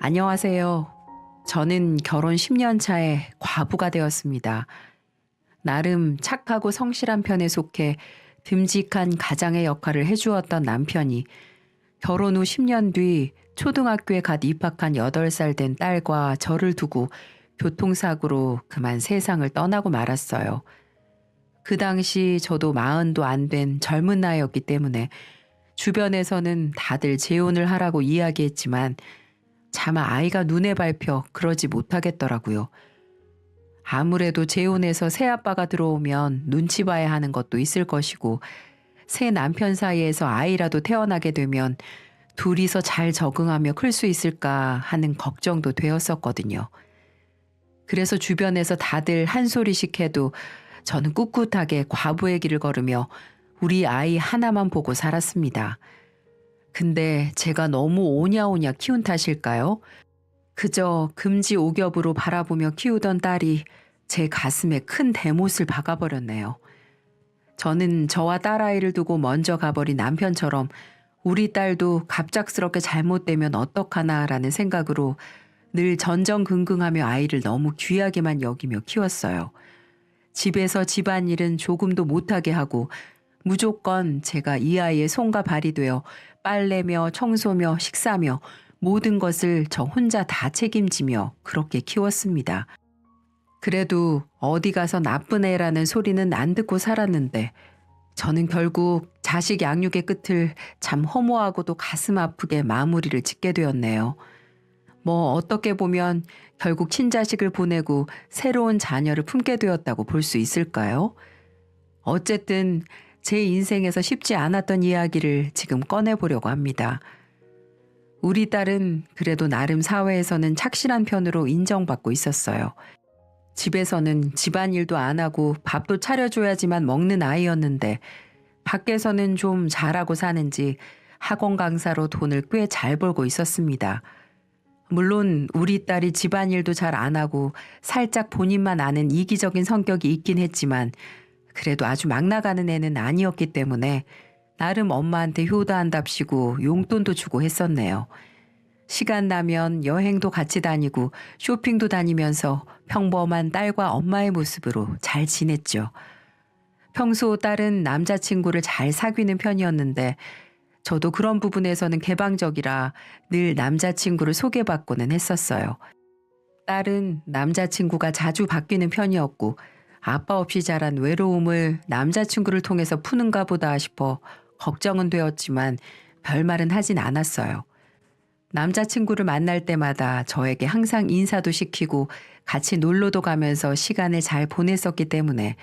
안녕하세요. 저는 결혼 10년 차에 과부가 되었습니다. 나름 착하고 성실한 편에 속해 듬직한 가장의 역할을 해주었던 남편이 결혼 후 10년 뒤 초등학교에 갓 입학한 8살 된 딸과 저를 두고 교통사고로 그만 세상을 떠나고 말았어요. 그 당시 저도 40도 안 된 젊은 나이였기 때문에 주변에서는 다들 재혼을 하라고 이야기했지만 차마 아이가 눈에 밟혀 그러지 못하겠더라고요. 아무래도 재혼해서 새아빠가 들어오면 눈치 봐야 하는 것도 있을 것이고 새 남편 사이에서 아이라도 태어나게 되면 둘이서 잘 적응하며 클 수 있을까 하는 걱정도 되었었거든요. 그래서 주변에서 다들 한 소리씩 해도 저는 꿋꿋하게 과부의 길을 걸으며 우리 아이 하나만 보고 살았습니다. 근데 제가 너무 오냐오냐 키운 탓일까요? 그저 금지오겹으로 바라보며 키우던 딸이 제 가슴에 큰 대못을 박아버렸네요. 저는 저와 딸아이를 두고 먼저 가버린 남편처럼 우리 딸도 갑작스럽게 잘못되면 어떡하나라는 생각으로 늘 전전긍긍하며 아이를 너무 귀하게만 여기며 키웠어요. 집에서 집안일은 조금도 못하게 하고 무조건 제가 이 아이의 손과 발이 되어 빨래며 청소며 식사며 모든 것을 저 혼자 다 책임지며 그렇게 키웠습니다. 그래도 어디 가서 나쁜 애라는 소리는 안 듣고 살았는데 저는 결국 자식 양육의 끝을 참 허무하고도 가슴 아프게 마무리를 짓게 되었네요. 뭐 어떻게 보면 결국 친자식을 보내고 새로운 자녀를 품게 되었다고 볼 수 있을까요? 어쨌든 제 인생에서 쉽지 않았던 이야기를 지금 꺼내보려고 합니다. 우리 딸은 그래도 나름 사회에서는 착실한 편으로 인정받고 있었어요. 집에서는 집안일도 안 하고 밥도 차려줘야지만 먹는 아이였는데 밖에서는 좀 잘하고 사는지 학원 강사로 돈을 꽤 잘 벌고 있었습니다. 물론 우리 딸이 집안일도 잘 안 하고 살짝 본인만 아는 이기적인 성격이 있긴 했지만 그래도 아주 막 나가는 애는 아니었기 때문에 나름 엄마한테 효도한답시고 용돈도 주고 했었네요. 시간 나면 여행도 같이 다니고 쇼핑도 다니면서 평범한 딸과 엄마의 모습으로 잘 지냈죠. 평소 딸은 남자친구를 잘 사귀는 편이었는데 저도 그런 부분에서는 개방적이라 늘 남자친구를 소개받고는 했었어요. 딸은 남자친구가 자주 바뀌는 편이었고 아빠 없이 자란 외로움을 남자친구를 통해서 푸는가 보다 싶어 걱정은 되었지만 별말은 하진 않았어요. 남자친구를 만날 때마다 저에게 항상 인사도 시키고 같이 놀러도 가면서 시간을 잘 보냈었기 때문에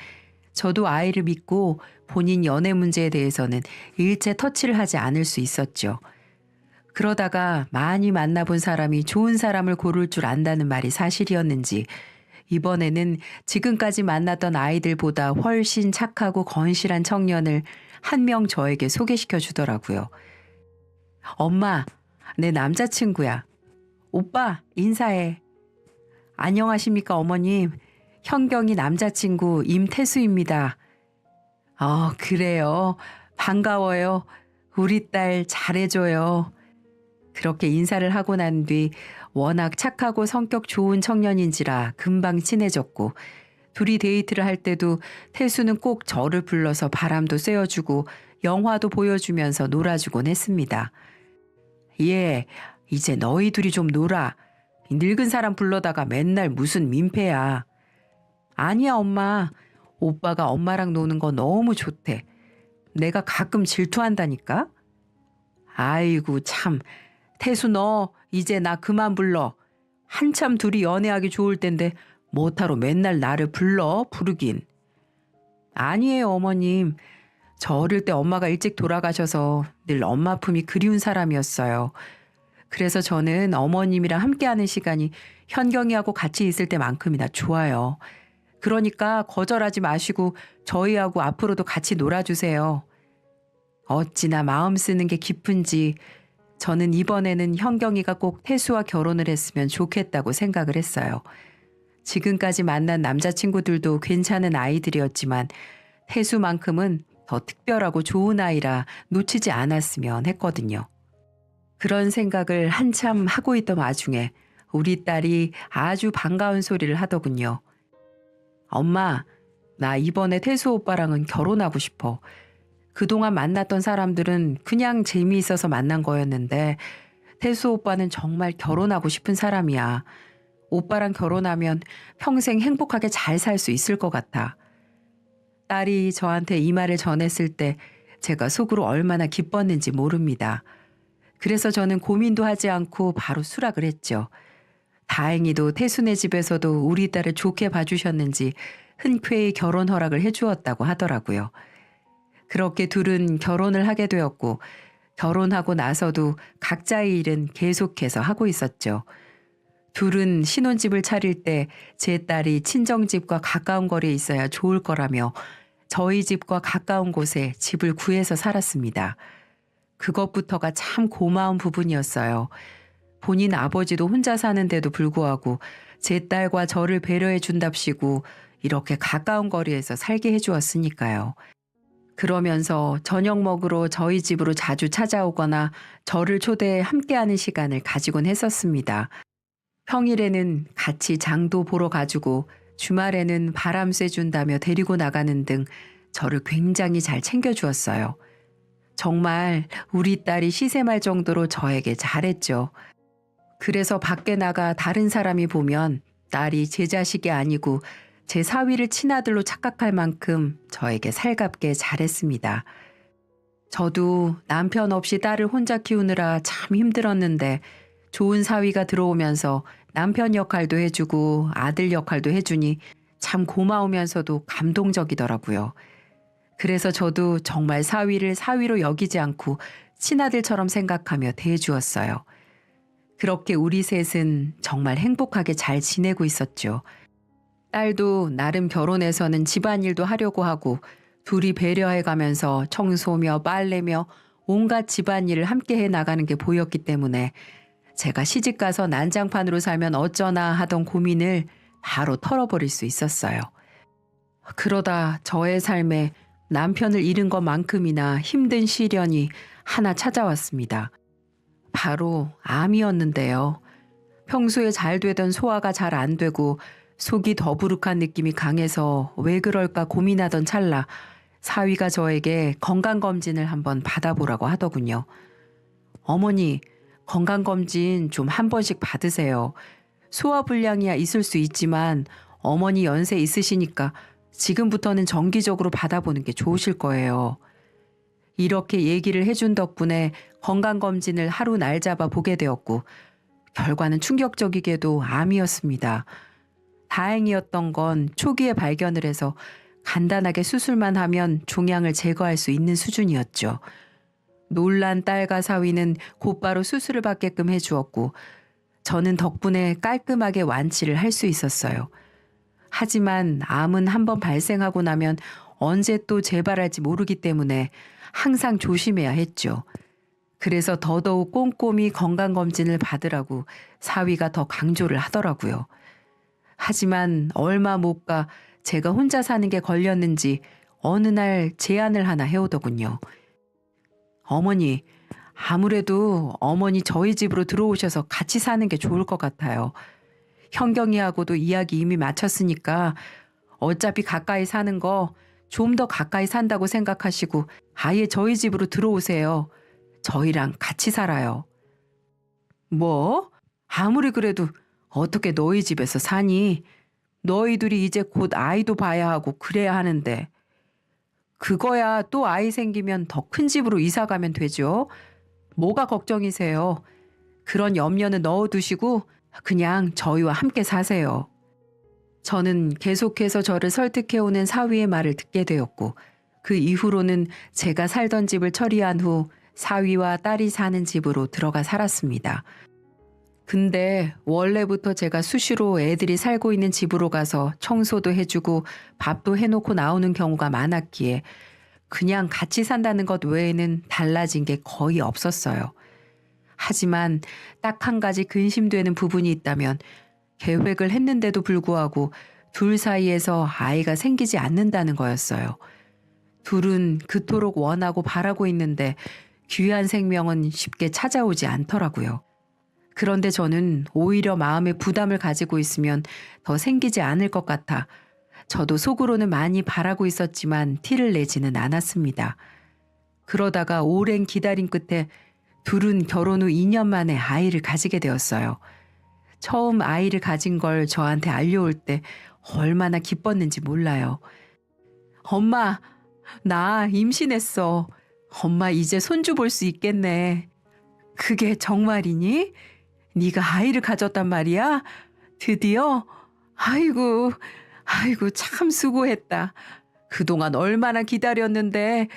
저도 아이를 믿고 본인 연애 문제에 대해서는 일체 터치를 하지 않을 수 있었죠. 그러다가 많이 만나본 사람이 좋은 사람을 고를 줄 안다는 말이 사실이었는지 이번에는 지금까지 만났던 아이들보다 훨씬 착하고 건실한 청년을 한 명 저에게 소개시켜 주더라고요. 엄마, 내 남자친구야. 오빠, 인사해. 안녕하십니까, 어머님. 현경이 남자친구 임태수입니다. 그래요. 반가워요. 우리 딸 잘해줘요. 그렇게 인사를 하고 난 뒤 워낙 착하고 성격 좋은 청년인지라 금방 친해졌고 둘이 데이트를 할 때도 태수는 꼭 저를 불러서 바람도 쐬어주고 영화도 보여주면서 놀아주곤 했습니다. 예, 이제 너희 둘이 좀 놀아. 늙은 사람 불러다가 맨날 무슨 민폐야. 아니야, 엄마. 오빠가 엄마랑 노는 거 너무 좋대. 내가 가끔 질투한다니까? 아이고 참. 태수 너 이제 나 그만 불러. 한참 둘이 연애하기 좋을 텐데 뭐하러 맨날 나를 부르긴. 아니에요, 어머님. 저 어릴 때 엄마가 일찍 돌아가셔서 늘 엄마 품이 그리운 사람이었어요. 그래서 저는 어머님이랑 함께하는 시간이 현경이하고 같이 있을 때만큼이나 좋아요. 그러니까 거절하지 마시고 저희하고 앞으로도 같이 놀아주세요. 어찌나 마음 쓰는 게 깊은지 저는 이번에는 현경이가 꼭 태수와 결혼을 했으면 좋겠다고 생각을 했어요. 지금까지 만난 남자친구들도 괜찮은 아이들이었지만 태수만큼은 더 특별하고 좋은 아이라 놓치지 않았으면 했거든요. 그런 생각을 한참 하고 있던 와중에 우리 딸이 아주 반가운 소리를 하더군요. 엄마, 나 이번에 태수 오빠랑은 결혼하고 싶어. 그동안 만났던 사람들은 그냥 재미있어서 만난 거였는데 태수 오빠는 정말 결혼하고 싶은 사람이야. 오빠랑 결혼하면 평생 행복하게 잘 살 수 있을 것 같아. 딸이 저한테 이 말을 전했을 때 제가 속으로 얼마나 기뻤는지 모릅니다. 그래서 저는 고민도 하지 않고 바로 수락을 했죠. 다행히도 태순의 집에서도 우리 딸을 좋게 봐주셨는지 흔쾌히 결혼 허락을 해주었다고 하더라고요. 그렇게 둘은 결혼을 하게 되었고 결혼하고 나서도 각자의 일은 계속해서 하고 있었죠. 둘은 신혼집을 차릴 때 제 딸이 친정집과 가까운 거리에 있어야 좋을 거라며 저희 집과 가까운 곳에 집을 구해서 살았습니다. 그것부터가 참 고마운 부분이었어요. 본인 아버지도 혼자 사는데도 불구하고 제 딸과 저를 배려해 준답시고 이렇게 가까운 거리에서 살게 해주었으니까요. 그러면서 저녁 먹으러 저희 집으로 자주 찾아오거나 저를 초대해 함께하는 시간을 가지곤 했었습니다. 평일에는 같이 장도 보러 가주고 주말에는 바람 쐬준다며 데리고 나가는 등 저를 굉장히 잘 챙겨주었어요. 정말 우리 딸이 시샘할 정도로 저에게 잘했죠. 그래서 밖에 나가 다른 사람이 보면 딸이 제 자식이 아니고 제 사위를 친아들로 착각할 만큼 저에게 살갑게 잘했습니다. 저도 남편 없이 딸을 혼자 키우느라 참 힘들었는데 좋은 사위가 들어오면서 남편 역할도 해주고 아들 역할도 해주니 참 고마우면서도 감동적이더라고요. 그래서 저도 정말 사위를 사위로 여기지 않고 친아들처럼 생각하며 대해주었어요. 그렇게 우리 셋은 정말 행복하게 잘 지내고 있었죠. 딸도 나름 결혼해서는 집안일도 하려고 하고 둘이 배려해가면서 청소며 빨래며 온갖 집안일을 함께 해 나가는 게 보였기 때문에 제가 시집가서 난장판으로 살면 어쩌나 하던 고민을 바로 털어버릴 수 있었어요. 그러다 저의 삶에 남편을 잃은 것만큼이나 힘든 시련이 하나 찾아왔습니다. 바로 암이었는데요. 평소에 잘 되던 소화가 잘 안 되고 속이 더부룩한 느낌이 강해서 왜 그럴까 고민하던 찰나 사위가 저에게 건강검진을 한번 받아보라고 하더군요. 어머니, 건강검진 좀 한 번씩 받으세요. 소화불량이야 있을 수 있지만 어머니 연세 있으시니까 지금부터는 정기적으로 받아보는 게 좋으실 거예요. 이렇게 얘기를 해준 덕분에 건강검진을 하루 날 잡아 보게 되었고 결과는 충격적이게도 암이었습니다. 다행이었던 건 초기에 발견을 해서 간단하게 수술만 하면 종양을 제거할 수 있는 수준이었죠. 놀란 딸과 사위는 곧바로 수술을 받게끔 해주었고 저는 덕분에 깔끔하게 완치를 할 수 있었어요. 하지만 암은 한번 발생하고 나면 언제 또 재발할지 모르기 때문에 항상 조심해야 했죠. 그래서 더더욱 꼼꼼히 건강검진을 받으라고 사위가 더 강조를 하더라고요. 하지만 얼마 못 가 제가 혼자 사는 게 걸렸는지 어느 날 제안을 하나 해오더군요. 어머니, 아무래도 어머니 저희 집으로 들어오셔서 같이 사는 게 좋을 것 같아요. 현경이하고도 이야기 이미 마쳤으니까 어차피 가까이 사는 거 좀 더 가까이 산다고 생각하시고 아예 저희 집으로 들어오세요. 저희랑 같이 살아요. 뭐? 아무리 그래도 어떻게 너희 집에서 사니? 너희들이 이제 곧 아이도 봐야 하고 그래야 하는데. 그거야 또 아이 생기면 더 큰 집으로 이사 가면 되죠. 뭐가 걱정이세요? 그런 염려는 넣어두시고 그냥 저희와 함께 사세요. 저는 계속해서 저를 설득해오는 사위의 말을 듣게 되었고 그 이후로는 제가 살던 집을 처리한 후 사위와 딸이 사는 집으로 들어가 살았습니다. 근데 원래부터 제가 수시로 애들이 살고 있는 집으로 가서 청소도 해주고 밥도 해놓고 나오는 경우가 많았기에 그냥 같이 산다는 것 외에는 달라진 게 거의 없었어요. 하지만 딱 한 가지 근심되는 부분이 있다면 계획을 했는데도 불구하고 둘 사이에서 아이가 생기지 않는다는 거였어요. 둘은 그토록 원하고 바라고 있는데 귀한 생명은 쉽게 찾아오지 않더라고요. 그런데 저는 오히려 마음에 부담을 가지고 있으면 더 생기지 않을 것 같아 저도 속으로는 많이 바라고 있었지만 티를 내지는 않았습니다. 그러다가 오랜 기다림 끝에 둘은 결혼 후 2년 만에 아이를 가지게 되었어요. 처음 아이를 가진 걸 저한테 알려올 때 얼마나 기뻤는지 몰라요. 엄마, 나 임신했어. 엄마 이제 손주 볼 수 있겠네. 그게 정말이니? 네가 아이를 가졌단 말이야? 드디어? 아이고, 아이고 참 수고했다. 그동안 얼마나 기다렸는데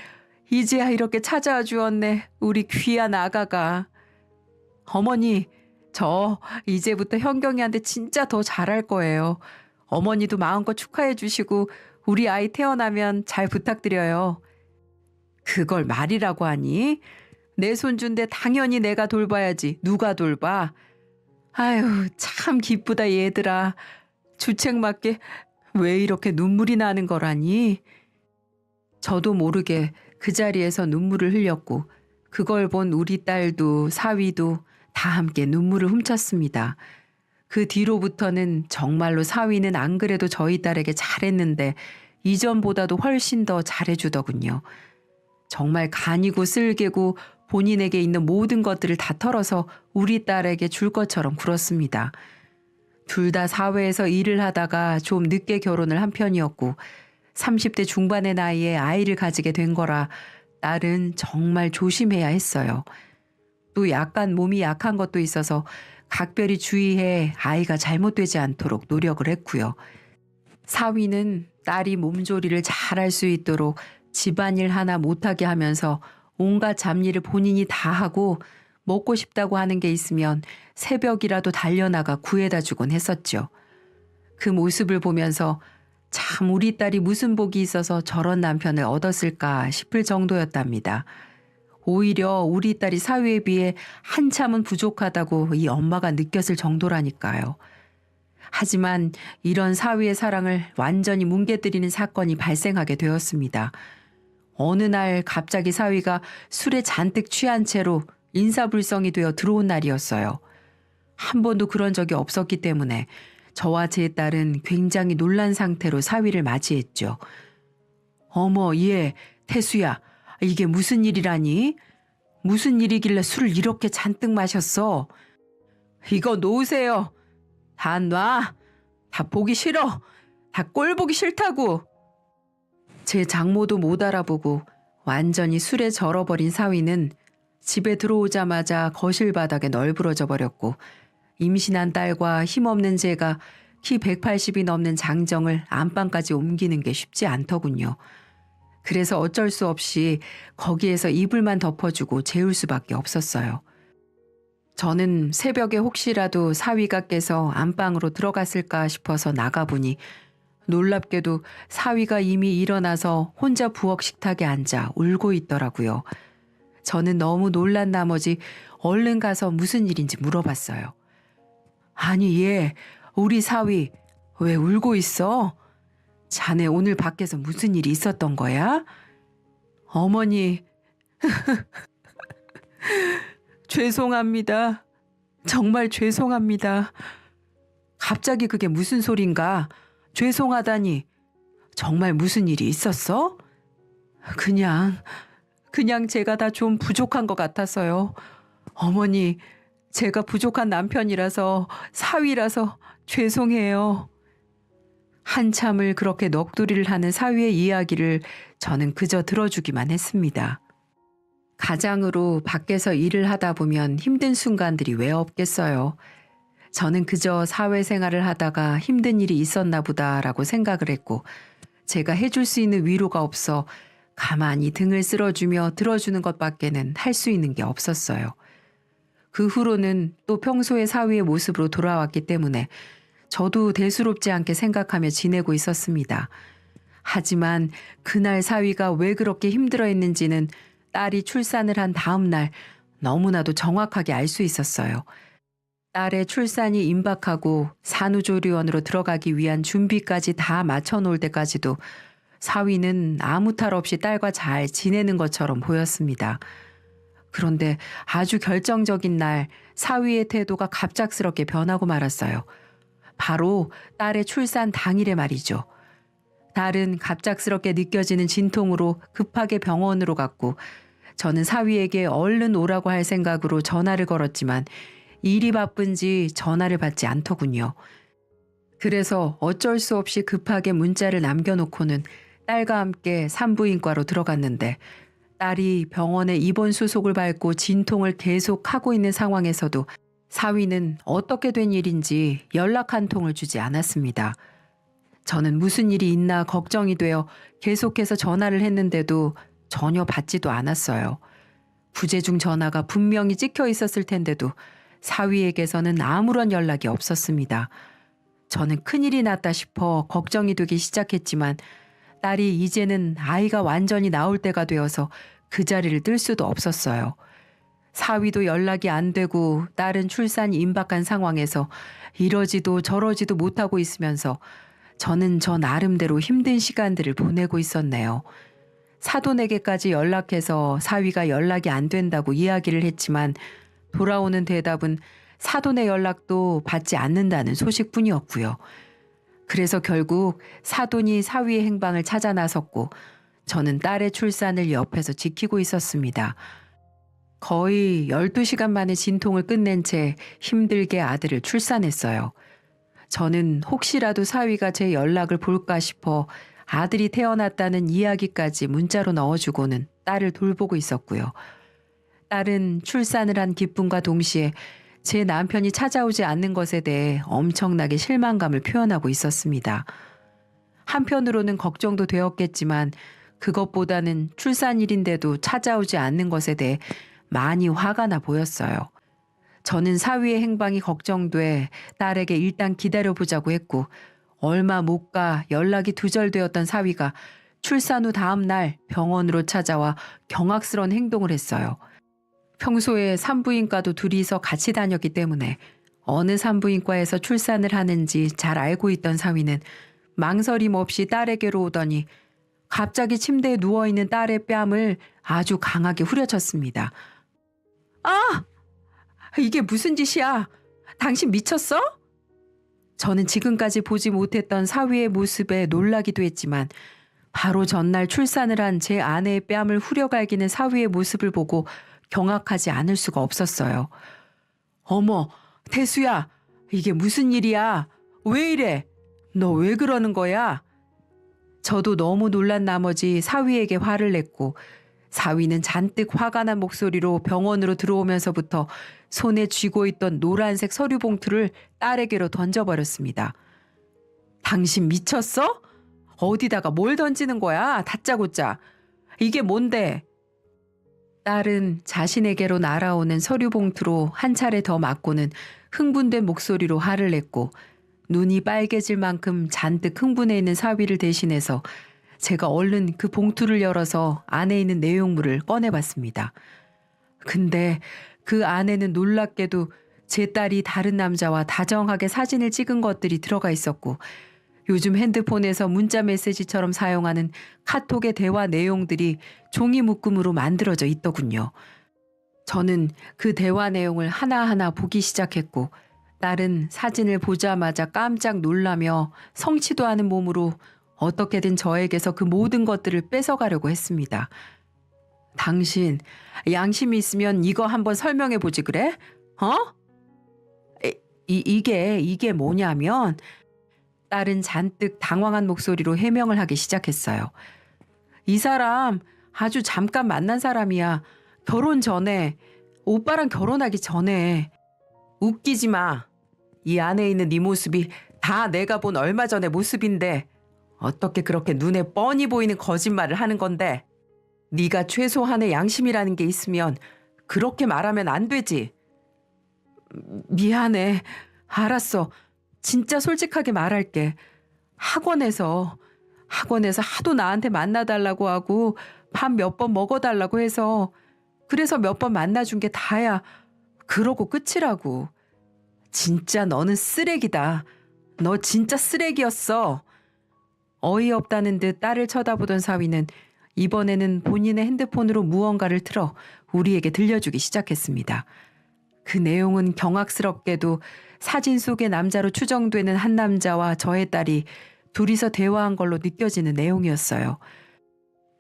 이제야 이렇게 찾아와 주었네. 우리 귀한 아가가. 어머니, 저 이제부터 현경이한테 진짜 더 잘할 거예요. 어머니도 마음껏 축하해 주시고 우리 아이 태어나면 잘 부탁드려요. 그걸 말이라고 하니? 내 손주인데 당연히 내가 돌봐야지. 누가 돌봐? 아유, 참 기쁘다 얘들아. 주책맞게 왜 이렇게 눈물이 나는 거라니? 저도 모르게 그 자리에서 눈물을 흘렸고 그걸 본 우리 딸도 사위도 다 함께 눈물을 훔쳤습니다. 그 뒤로부터는 정말로 사위는 안 그래도 저희 딸에게 잘했는데 이전보다도 훨씬 더 잘해주더군요. 정말 간이고 쓸개고 본인에게 있는 모든 것들을 다 털어서 우리 딸에게 줄 것처럼 굴었습니다. 둘 다 사회에서 일을 하다가 좀 늦게 결혼을 한 편이었고 30대 중반의 나이에 아이를 가지게 된 거라 딸은 정말 조심해야 했어요. 또 약간 몸이 약한 것도 있어서 각별히 주의해 아이가 잘못되지 않도록 노력을 했고요. 사위는 딸이 몸조리를 잘할 수 있도록 집안일 하나 못하게 하면서 온갖 잡일을 본인이 다 하고 먹고 싶다고 하는 게 있으면 새벽이라도 달려나가 구해다 주곤 했었죠. 그 모습을 보면서 참 우리 딸이 무슨 복이 있어서 저런 남편을 얻었을까 싶을 정도였답니다. 오히려 우리 딸이 사위에 비해 한참은 부족하다고 이 엄마가 느꼈을 정도라니까요. 하지만 이런 사위의 사랑을 완전히 뭉개뜨리는 사건이 발생하게 되었습니다. 어느 날 갑자기 사위가 술에 잔뜩 취한 채로 인사불성이 되어 들어온 날이었어요. 한 번도 그런 적이 없었기 때문에 저와 제 딸은 굉장히 놀란 상태로 사위를 맞이했죠. 어머, 얘, 태수야, 이게 무슨 일이라니? 무슨 일이길래 술을 이렇게 잔뜩 마셨어? 이거 놓으세요. 다 놔. 다 보기 싫어. 다 꼴 보기 싫다고. 제 장모도 못 알아보고 완전히 술에 절어버린 사위는 집에 들어오자마자 거실 바닥에 널브러져 버렸고 임신한 딸과 힘없는 제가 키 180이 넘는 장정을 안방까지 옮기는 게 쉽지 않더군요. 그래서 어쩔 수 없이 거기에서 이불만 덮어주고 재울 수밖에 없었어요. 저는 새벽에 혹시라도 사위가 깨서 안방으로 들어갔을까 싶어서 나가보니 놀랍게도 사위가 이미 일어나서 혼자 부엌 식탁에 앉아 울고 있더라고요. 저는 너무 놀란 나머지 얼른 가서 무슨 일인지 물어봤어요. 아니 얘, 우리 사위 왜 울고 있어? 자네 오늘 밖에서 무슨 일이 있었던 거야? 어머니, 죄송합니다. 정말 죄송합니다. 갑자기 그게 무슨 소린가? 죄송하다니. 정말 무슨 일이 있었어? 그냥 제가 다 좀 부족한 것 같아서요. 어머니, 제가 부족한 남편이라서 사위라서 죄송해요. 한참을 그렇게 넋두리를 하는 사위의 이야기를 저는 그저 들어주기만 했습니다. 가장으로 밖에서 일을 하다 보면 힘든 순간들이 왜 없겠어요. 저는 그저 사회생활을 하다가 힘든 일이 있었나 보다라고 생각을 했고 제가 해줄 수 있는 위로가 없어 가만히 등을 쓸어주며 들어주는 것밖에는 할 수 있는 게 없었어요. 그 후로는 또 평소의 사위의 모습으로 돌아왔기 때문에 저도 대수롭지 않게 생각하며 지내고 있었습니다. 하지만 그날 사위가 왜 그렇게 힘들어했는지는 딸이 출산을 한 다음 날 너무나도 정확하게 알 수 있었어요. 딸의 출산이 임박하고 산후조리원으로 들어가기 위한 준비까지 다 맞춰놓을 때까지도 사위는 아무 탈 없이 딸과 잘 지내는 것처럼 보였습니다. 그런데 아주 결정적인 날 사위의 태도가 갑작스럽게 변하고 말았어요. 바로 딸의 출산 당일에 말이죠. 딸은 갑작스럽게 느껴지는 진통으로 급하게 병원으로 갔고 저는 사위에게 얼른 오라고 할 생각으로 전화를 걸었지만 일이 바쁜지 전화를 받지 않더군요. 그래서 어쩔 수 없이 급하게 문자를 남겨놓고는 딸과 함께 산부인과로 들어갔는데 딸이 병원에 입원 수속을 밟고 진통을 계속하고 있는 상황에서도 사위는 어떻게 된 일인지 연락 한 통을 주지 않았습니다. 저는 무슨 일이 있나 걱정이 되어 계속해서 전화를 했는데도 전혀 받지도 않았어요. 부재중 전화가 분명히 찍혀 있었을 텐데도 사위에게서는 아무런 연락이 없었습니다. 저는 큰일이 났다 싶어 걱정이 되기 시작했지만 딸이 이제는 아이가 완전히 나올 때가 되어서 그 자리를 뜰 수도 없었어요. 사위도 연락이 안 되고 딸은 출산이 임박한 상황에서 이러지도 저러지도 못하고 있으면서 저는 저 나름대로 힘든 시간들을 보내고 있었네요. 사돈에게까지 연락해서 사위가 연락이 안 된다고 이야기를 했지만 돌아오는 대답은 사돈의 연락도 받지 않는다는 소식뿐이었고요. 그래서 결국 사돈이 사위의 행방을 찾아 나섰고 저는 딸의 출산을 옆에서 지키고 있었습니다. 거의 12시간 만에 진통을 끝낸 채 힘들게 아들을 출산했어요. 저는 혹시라도 사위가 제 연락을 볼까 싶어 아들이 태어났다는 이야기까지 문자로 넣어주고는 딸을 돌보고 있었고요. 딸은 출산을 한 기쁨과 동시에 제 남편이 찾아오지 않는 것에 대해 엄청나게 실망감을 표현하고 있었습니다. 한편으로는 걱정도 되었겠지만 그것보다는 출산일인데도 찾아오지 않는 것에 대해 많이 화가 나 보였어요. 저는 사위의 행방이 걱정돼 딸에게 일단 기다려보자고 했고 얼마 못 가 연락이 두절되었던 사위가 출산 후 다음 날 병원으로 찾아와 경악스러운 행동을 했어요. 평소에 산부인과도 둘이서 같이 다녔기 때문에 어느 산부인과에서 출산을 하는지 잘 알고 있던 사위는 망설임 없이 딸에게로 오더니 갑자기 침대에 누워있는 딸의 뺨을 아주 강하게 후려쳤습니다. 아! 이게 무슨 짓이야? 당신 미쳤어? 저는 지금까지 보지 못했던 사위의 모습에 놀라기도 했지만 바로 전날 출산을 한 제 아내의 뺨을 후려갈기는 사위의 모습을 보고 경악하지 않을 수가 없었어요. 어머, 태수야, 이게 무슨 일이야? 왜 이래? 너 왜 그러는 거야? 저도 너무 놀란 나머지 사위에게 화를 냈고 사위는 잔뜩 화가 난 목소리로 병원으로 들어오면서부터 손에 쥐고 있던 노란색 서류 봉투를 딸에게로 던져버렸습니다. 당신 미쳤어? 어디다가 뭘 던지는 거야? 다짜고짜. 이게 뭔데? 딸은 자신에게로 날아오는 서류 봉투로 한 차례 더 맞고는 흥분된 목소리로 화를 냈고 눈이 빨개질 만큼 잔뜩 흥분해 있는 사위를 대신해서 제가 얼른 그 봉투를 열어서 안에 있는 내용물을 꺼내봤습니다. 근데 그 안에는 놀랍게도 제 딸이 다른 남자와 다정하게 사진을 찍은 것들이 들어가 있었고 요즘 핸드폰에서 문자 메시지처럼 사용하는 카톡의 대화 내용들이 종이 묶음으로 만들어져 있더군요. 저는 그 대화 내용을 하나하나 보기 시작했고 딸은 사진을 보자마자 깜짝 놀라며 성치도 않은 몸으로 어떻게든 저에게서 그 모든 것들을 뺏어가려고 했습니다. 당신 양심이 있으면 이거 한번 설명해 보지 그래? 어? 이게 뭐냐면 딸은 잔뜩 당황한 목소리로 해명을 하기 시작했어요. 이 사람 아주 잠깐 만난 사람이야. 결혼 전에, 오빠랑 결혼하기 전에. 웃기지 마. 이 안에 있는 네 모습이 다 내가 본 얼마 전의 모습인데 어떻게 그렇게 눈에 뻔히 보이는 거짓말을 하는 건데? 네가 최소한의 양심이라는 게 있으면 그렇게 말하면 안 되지. 미안해. 알았어. 진짜 솔직하게 말할게. 학원에서 하도 나한테 만나달라고 하고 밥 몇 번 먹어달라고 해서 그래서 몇 번 만나준 게 다야. 그러고 끝이라고. 진짜 너는 쓰레기다. 너 진짜 쓰레기였어. 어이없다는 듯 딸을 쳐다보던 사위는 이번에는 본인의 핸드폰으로 무언가를 틀어 우리에게 들려주기 시작했습니다. 그 내용은 경악스럽게도 사진 속의 남자로 추정되는 한 남자와 저의 딸이 둘이서 대화한 걸로 느껴지는 내용이었어요.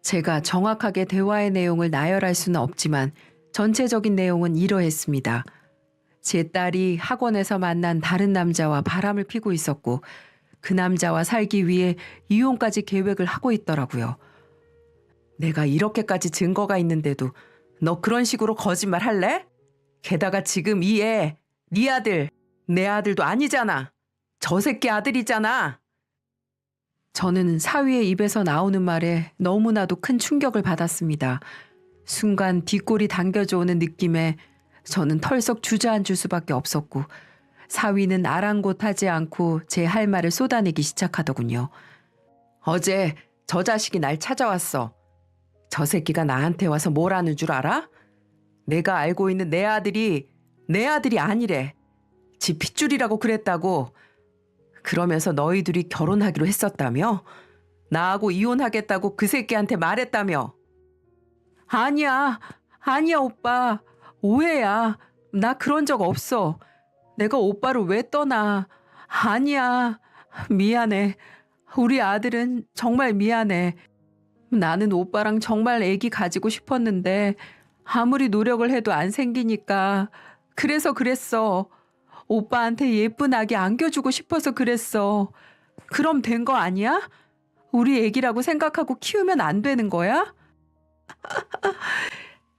제가 정확하게 대화의 내용을 나열할 수는 없지만 전체적인 내용은 이러했습니다. 제 딸이 학원에서 만난 다른 남자와 바람을 피고 있었고 그 남자와 살기 위해 이혼까지 계획을 하고 있더라고요. 내가 이렇게까지 증거가 있는데도 너 그런 식으로 거짓말 할래? 게다가 지금 이 애, 네 아들, 내 아들도 아니잖아. 저 새끼 아들이잖아. 저는 사위의 입에서 나오는 말에 너무나도 큰 충격을 받았습니다. 순간 뒷골이 당겨져 오는 느낌에 저는 털썩 주저앉을 수밖에 없었고 사위는 아랑곳하지 않고 제 할 말을 쏟아내기 시작하더군요. 어제 저 자식이 날 찾아왔어. 저 새끼가 나한테 와서 뭐라는 줄 알아? 내가 알고 있는 내 아들이 내 아들이 아니래. 지 핏줄이라고 그랬다고. 그러면서 너희 둘이 결혼하기로 했었다며? 나하고 이혼하겠다고 그 새끼한테 말했다며? 아니야, 아니야 오빠. 오해야. 나 그런 적 없어. 내가 오빠를 왜 떠나. 아니야. 미안해. 우리 아들은 정말 미안해. 나는 오빠랑 정말 애기 가지고 싶었는데 아무리 노력을 해도 안 생기니까 그래서 그랬어. 오빠한테 예쁜 아기 안겨주고 싶어서 그랬어. 그럼 된 거 아니야? 우리 애기라고 생각하고 키우면 안 되는 거야?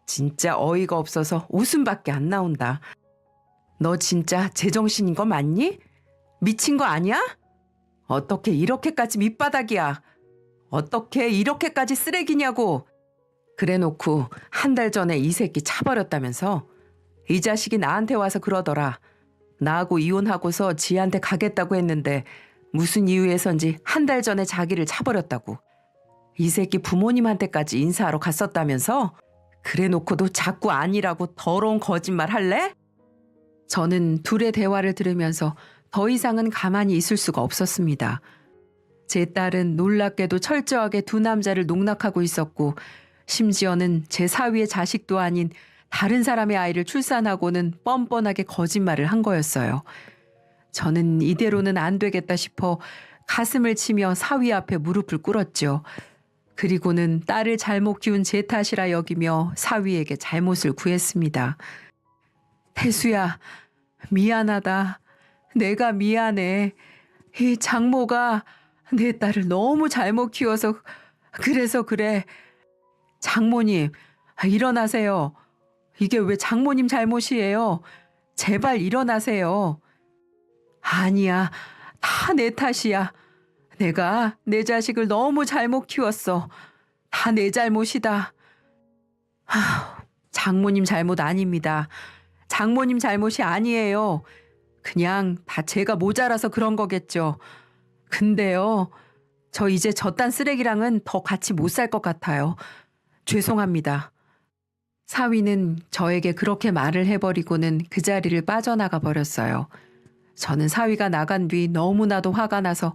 진짜 어이가 없어서 웃음밖에 안 나온다. 너 진짜 제정신인 거 맞니? 미친 거 아니야? 어떻게 이렇게까지 밑바닥이야? 어떻게 이렇게까지 쓰레기냐고. 그래놓고 한 달 전에 이 새끼 차버렸다면서? 이 자식이 나한테 와서 그러더라. 나하고 이혼하고서 지한테 가겠다고 했는데 무슨 이유에선지 한 달 전에 자기를 차버렸다고. 이 새끼 부모님한테까지 인사하러 갔었다면서? 그래놓고도 자꾸 아니라고 더러운 거짓말 할래? 저는 둘의 대화를 들으면서 더 이상은 가만히 있을 수가 없었습니다. 제 딸은 놀랍게도 철저하게 두 남자를 농락하고 있었고 심지어는 제 사위의 자식도 아닌 다른 사람의 아이를 출산하고는 뻔뻔하게 거짓말을 한 거였어요. 저는 이대로는 안 되겠다 싶어 가슴을 치며 사위 앞에 무릎을 꿇었죠. 그리고는 딸을 잘못 키운 제 탓이라 여기며 사위에게 잘못을 구했습니다. 태수야, 미안하다. 내가 미안해. 이 장모가 내 딸을 너무 잘못 키워서 그래서 그래. 장모님, 일어나세요. 이게 왜 장모님 잘못이에요? 제발 일어나세요. 아니야, 다 내 탓이야. 내가 내 자식을 너무 잘못 키웠어. 다 내 잘못이다. 장모님 잘못 아닙니다. 장모님 잘못이 아니에요. 그냥 다 제가 모자라서 그런 거겠죠. 근데요, 저 이제 저딴 쓰레기랑은 더 같이 못 살 것 같아요. 죄송합니다. 사위는 저에게 그렇게 말을 해버리고는 그 자리를 빠져나가 버렸어요. 저는 사위가 나간 뒤 너무나도 화가 나서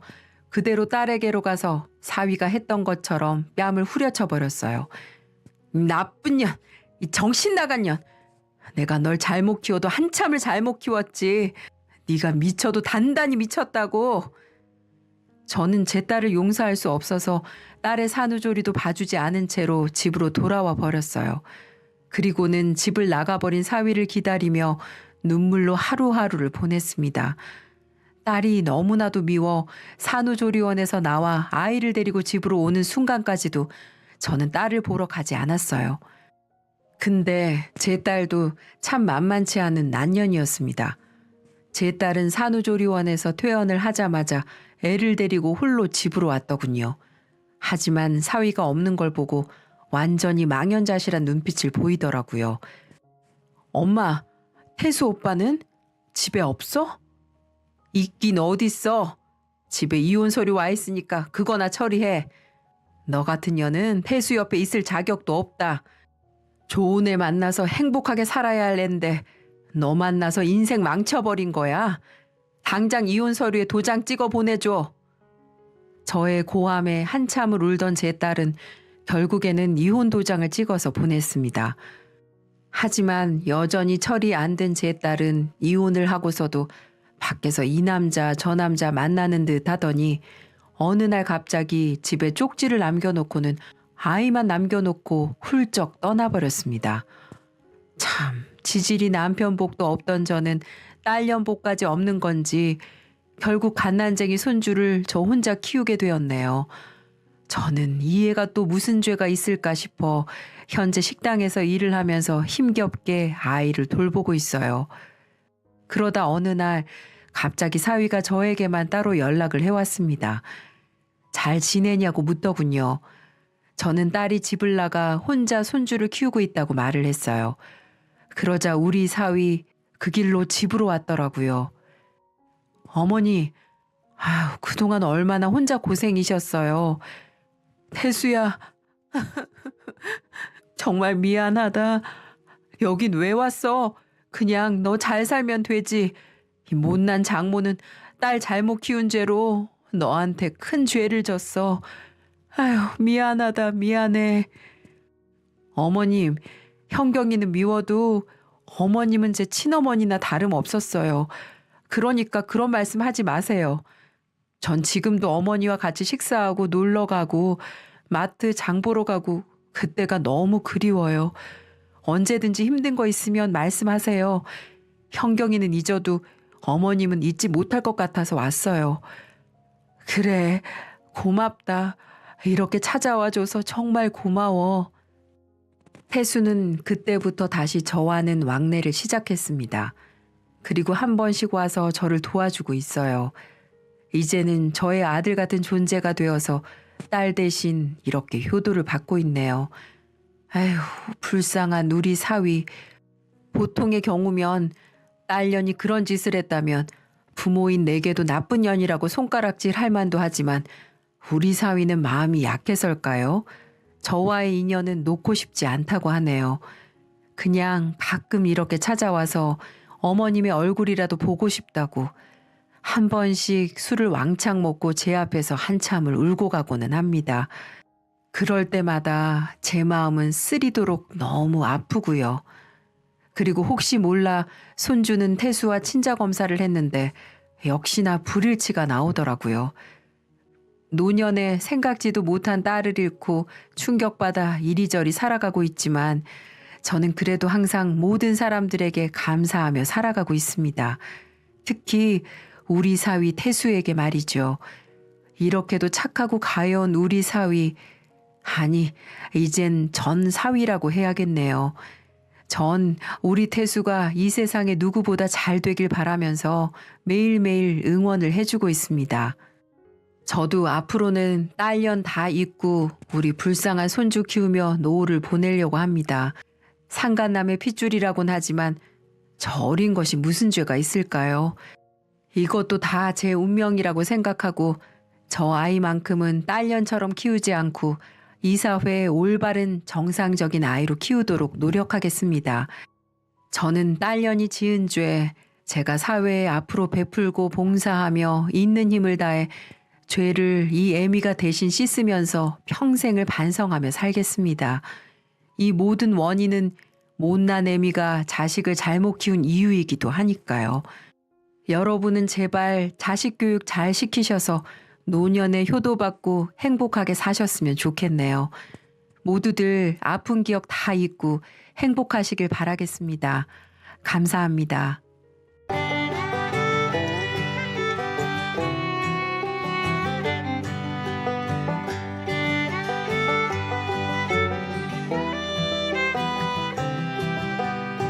그대로 딸에게로 가서 사위가 했던 것처럼 뺨을 후려쳐 버렸어요. 나쁜 년, 이 정신 나간 년. 내가 널 잘못 키워도 한참을 잘못 키웠지. 네가 미쳐도 단단히 미쳤다고. 저는 제 딸을 용서할 수 없어서 딸의 산후조리도 봐주지 않은 채로 집으로 돌아와 버렸어요. 그리고는 집을 나가버린 사위를 기다리며 눈물로 하루하루를 보냈습니다. 딸이 너무나도 미워 산후조리원에서 나와 아이를 데리고 집으로 오는 순간까지도 저는 딸을 보러 가지 않았어요. 근데 제 딸도 참 만만치 않은 난년이었습니다. 제 딸은 산후조리원에서 퇴원을 하자마자 애를 데리고 홀로 집으로 왔더군요. 하지만 사위가 없는 걸 보고 완전히 망연자실한 눈빛을 보이더라고요. 엄마, 태수 오빠는 집에 없어? 있긴 어딨어. 집에 이혼 서류 와 있으니까 그거나 처리해. 너 같은 년은 태수 옆에 있을 자격도 없다. 좋은 애 만나서 행복하게 살아야 할 앤데 너 만나서 인생 망쳐버린 거야. 당장 이혼 서류에 도장 찍어 보내줘. 저의 고함에 한참을 울던 제 딸은 결국에는 이혼 도장을 찍어서 보냈습니다. 하지만 여전히 철이 안 든 제 딸은 이혼을 하고서도 밖에서 이 남자 저 남자 만나는 듯 하더니 어느 날 갑자기 집에 쪽지를 남겨놓고는 아이만 남겨놓고 훌쩍 떠나버렸습니다. 참, 지질이 남편 복도 없던 저는 딸년 복까지 없는 건지 결국 갓난쟁이 손주를 저 혼자 키우게 되었네요. 저는 이 애가 또 무슨 죄가 있을까 싶어 현재 식당에서 일을 하면서 힘겹게 아이를 돌보고 있어요. 그러다 어느 날 갑자기 사위가 저에게만 따로 연락을 해왔습니다. 잘 지내냐고 묻더군요. 저는 딸이 집을 나가 혼자 손주를 키우고 있다고 말을 했어요. 그러자 우리 사위 그 길로 집으로 왔더라고요. 어머니, 아유, 그동안 얼마나 혼자 고생이셨어요. 태수야, 정말 미안하다. 여긴 왜 왔어? 그냥 너 잘 살면 되지. 이 못난 장모는 딸 잘못 키운 죄로 너한테 큰 죄를 졌어. 아유, 미안하다, 미안해. 어머님, 현경이는 미워도 어머님은 제 친어머니나 다름없었어요. 그러니까 그런 말씀 하지 마세요. 전 지금도 어머니와 같이 식사하고 놀러 가고 마트 장 보러 가고 그때가 너무 그리워요. 언제든지 힘든 거 있으면 말씀하세요. 현경이는 잊어도 어머님은 잊지 못할 것 같아서 왔어요. 그래, 고맙다. 이렇게 찾아와줘서 정말 고마워. 태수는 그때부터 다시 저와는 왕래를 시작했습니다. 그리고 한 번씩 와서 저를 도와주고 있어요. 이제는 저의 아들 같은 존재가 되어서 딸 대신 이렇게 효도를 받고 있네요. 아휴, 불쌍한 우리 사위. 보통의 경우면 딸년이 그런 짓을 했다면 부모인 내게도 나쁜 년이라고 손가락질 할 만도 하지만 우리 사위는 마음이 약해서일까요? 저와의 인연은 놓고 싶지 않다고 하네요. 그냥 가끔 이렇게 찾아와서 어머님의 얼굴이라도 보고 싶다고 한 번씩 술을 왕창 먹고 제 앞에서 한참을 울고 가고는 합니다. 그럴 때마다 제 마음은 쓰리도록 너무 아프고요. 그리고 혹시 몰라 손주는 태수와 친자검사를 했는데 역시나 불일치가 나오더라고요. 노년에 생각지도 못한 딸을 잃고 충격받아 이리저리 살아가고 있지만 저는 그래도 항상 모든 사람들에게 감사하며 살아가고 있습니다. 특히 우리 사위 태수에게 말이죠. 이렇게도 착하고 가여운 우리 사위, 아니 이젠 전 사위라고 해야겠네요. 전 우리 태수가 이 세상에 누구보다 잘 되길 바라면서 매일매일 응원을 해주고 있습니다. 저도 앞으로는 딸년 다 잊고 우리 불쌍한 손주 키우며 노후를 보내려고 합니다. 상간남의 핏줄이라곤 하지만 저 어린 것이 무슨 죄가 있을까요? 이것도 다 제 운명이라고 생각하고 저 아이만큼은 딸년처럼 키우지 않고 이 사회의 올바른 정상적인 아이로 키우도록 노력하겠습니다. 저는 딸년이 지은 죄, 제가 사회에 앞으로 베풀고 봉사하며 있는 힘을 다해 죄를 이 애미가 대신 씻으면서 평생을 반성하며 살겠습니다. 이 모든 원인은 못난 애미가 자식을 잘못 키운 이유이기도 하니까요. 여러분은 제발 자식 교육 잘 시키셔서 노년에 효도받고 행복하게 사셨으면 좋겠네요. 모두들 아픈 기억 다 잊고 행복하시길 바라겠습니다. 감사합니다.